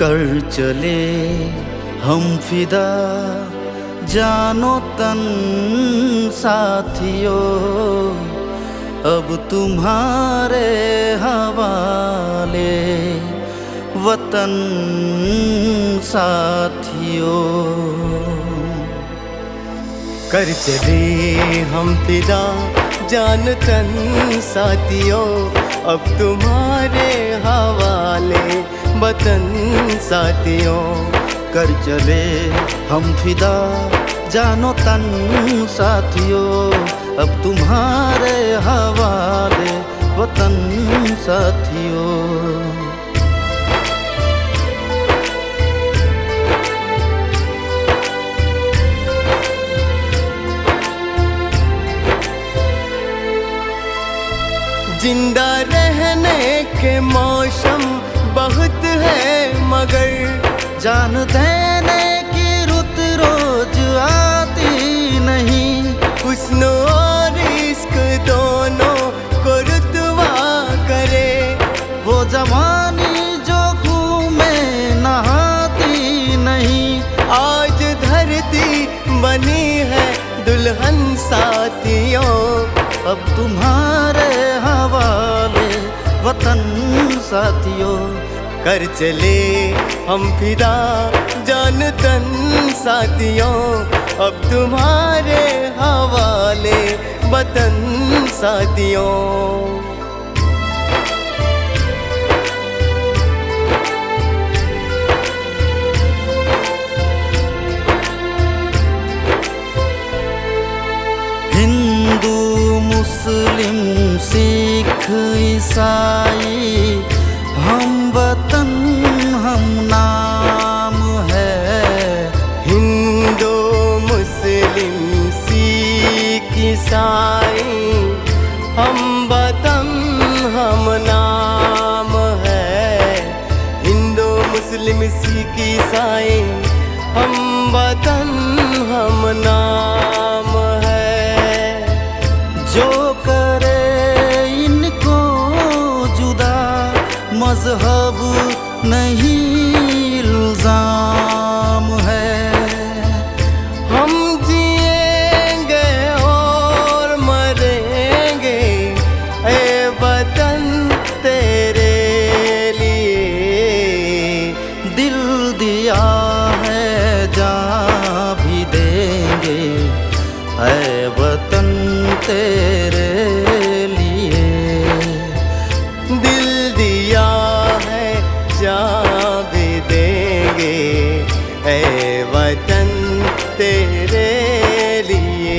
कर चले हम फिदा जानो तन साथियों, अब तुम्हारे हवाले वतन साथियों। कर चले हम फिदा जान तन साथियों, अब तुम्हारे हवाले वतन साथियों। कर चले हम फिदा जानो तन साथियों, अब तुम्हारे हवाले वतन साथियों। जिंदा रहने के मौसम बहुत है मगर जान देने की रुत रोज आती नहीं। हुस्न और इश्क दोनों को रुतवा करे, वो जवानी जो खून में नहाती नहीं। आज धरती बनी है दुल्हन साथियों, अब तुम्हारे हवाले वतन साथियों। कर चले हम फिदा जान तन साथियों, अब तुम्हारे हवाले वतन साथियों। हिंदू मुस्लिम सिख ईसाई हम वतन हम नाम है। हिंदू मुस्लिम सिख ईसाई हम वतन हम नाम है। हिंदू मुस्लिम सिख ईसाई हम वतन हम नाम है। जो करे इनको जुदा मजहब नहीं इल्जाम है। हम जिएंगे और मरेंगे ए वतन तेरे लिए। दिल दिया है जान भी देंगे है वतन तेरे लिए। दिल दिया है जान भी देंगे ऐ वतन तेरे लिए।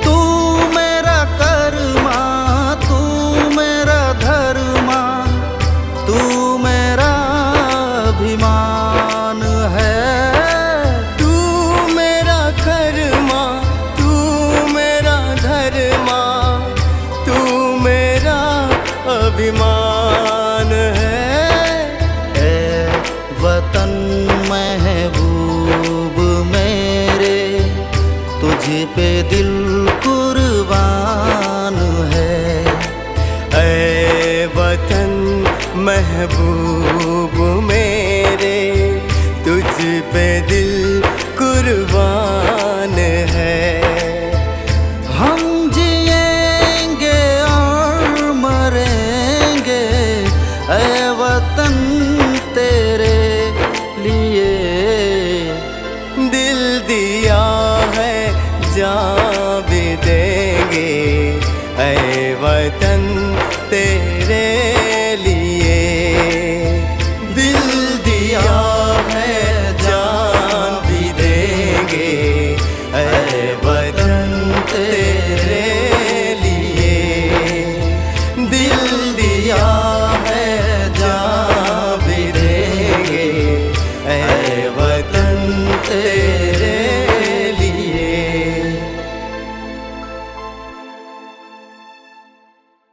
तू मेरा कर्मा, तू मेरा धर्मा, तू मेरा अभिमान है। तू मेरा कर्मा, तू मेरा धर्मा, तू मेरा अभिमान है। ए वतन महबूब मेरे, तुझ पे दिल कुर्बान है। ऐ वतन महबूब मेरे, तुझ पे दिल कुर्बान है। हम जिएंगे और मरेंगे ऐ वतन तेरे लिए। दिल दिया है जान भी देंगे ऐ वतन तेरे